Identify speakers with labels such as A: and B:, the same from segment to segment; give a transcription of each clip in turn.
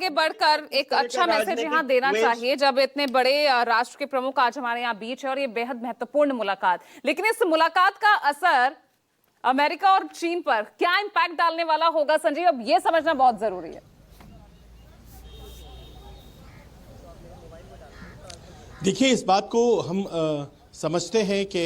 A: आगे बढ़कर एक अच्छा मैसेज यहाँ देना चाहिए जब इतने बड़े राष्ट्र के प्रमुख आज हमारे यहाँ बीच है और ये बेहद महत्वपूर्ण मुलाकात। लेकिन इस मुलाकात का असर अमेरिका और चीन पर क्या इंपैक्ट डालने वाला होगा संजीव, अब ये समझना बहुत जरूरी है।
B: देखिए, इस बात को हम समझते हैं कि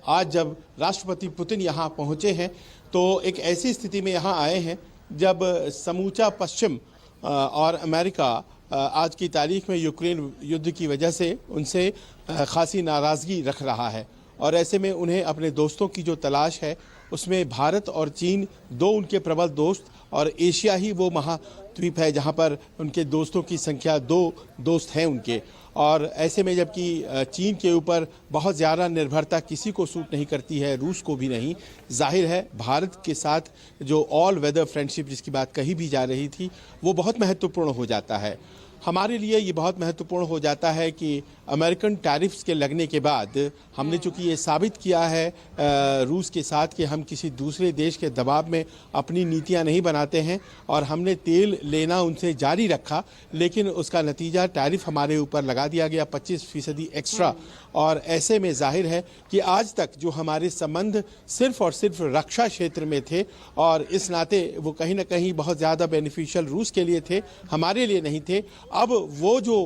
B: आज जब राष्ट्रपति पुतिन यहाँ पहुँचे हैं तो एक ऐसी स्थिति में यहाँ आए हैं जब समूचा पश्चिम और अमेरिका आज की तारीख में यूक्रेन युद्ध की वजह से उनसे खासी नाराज़गी रख रहा है और ऐसे में उन्हें अपने दोस्तों की जो तलाश है उसमें भारत और चीन दो उनके प्रबल दोस्त और एशिया ही वो महाद्वीप है जहां पर उनके दोस्तों की संख्या दो दोस्त हैं उनके। और ऐसे में जबकि चीन के ऊपर बहुत ज़्यादा निर्भरता किसी को सूट नहीं करती है, रूस को भी नहीं, जाहिर है भारत के साथ जो ऑल वेदर फ्रेंडशिप जिसकी बात कही भी जा रही थी वो बहुत महत्वपूर्ण हो जाता है। हमारे लिए ये बहुत महत्वपूर्ण हो जाता है कि अमेरिकन टैरिफ्स के लगने के बाद हमने चूंकि ये साबित किया है रूस के साथ कि हम किसी दूसरे देश के दबाव में अपनी नीतियां नहीं बनाते हैं और हमने तेल लेना उनसे जारी रखा, लेकिन उसका नतीजा टैरिफ हमारे ऊपर लगा दिया गया 25% एक्स्ट्रा। और ऐसे में जाहिर है कि आज तक जो हमारे संबंध सिर्फ और सिर्फ रक्षा क्षेत्र में थे और इस नाते वो कहीं ना कहीं बहुत ज़्यादा बेनिफिशियल रूस के लिए थे, हमारे लिए नहीं थे। अब वो जो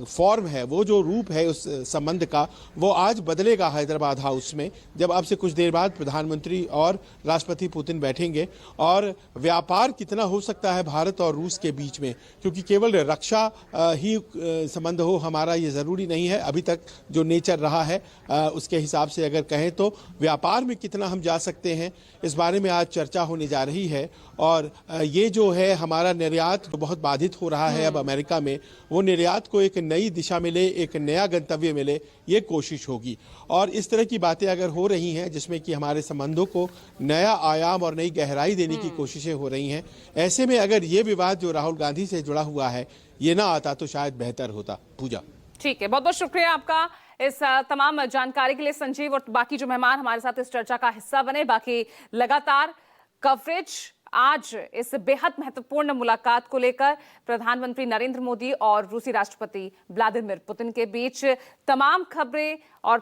B: फॉर्म है, वो जो रूप है उस संबंध का, वो आज बदलेगा हैदराबाद हाउस में जब अब से कुछ देर बाद प्रधानमंत्री और राष्ट्रपति पुतिन बैठेंगे। और व्यापार कितना हो सकता है भारत और रूस के बीच में, क्योंकि केवल रक्षा ही संबंध हो हमारा ये ज़रूरी नहीं है। अभी तक जो नेचर रहा है उसके हिसाब से अगर कहें तो व्यापार में कितना हम जा सकते हैं, इस बारे में आज चर्चा होने जा रही है। और ये जो है हमारा निर्यात बहुत बाधित हो रहा है अब अमेरिका में, वो निर्यात को एक नई दिशा मिले, एक नया गंतव्य मिले, ये कोशिश होगी। और इस तरह की बातें अगर हो रही हैं जिसमें कि हमारे संबंधों को नया आयाम और नई गहराई देने की कोशिशें हो रही हैं, ऐसे में अगर ये विवाद जो राहुल गांधी से जुड़ा हुआ है ये ना आता तो शायद बेहतर होता। पूजा,
A: ठीक है, बहुत बहुत शुक्रिया आपका इस तमाम जानकारी के लिए संजीव, और बाकी जो मेहमान हमारे साथ इस चर्चा का हिस्सा बने। बाकी लगातार कवरेज आज इस बेहद महत्वपूर्ण मुलाकात को लेकर प्रधानमंत्री नरेंद्र मोदी और रूसी राष्ट्रपति व्लादिमीर पुतिन के बीच तमाम खबरें और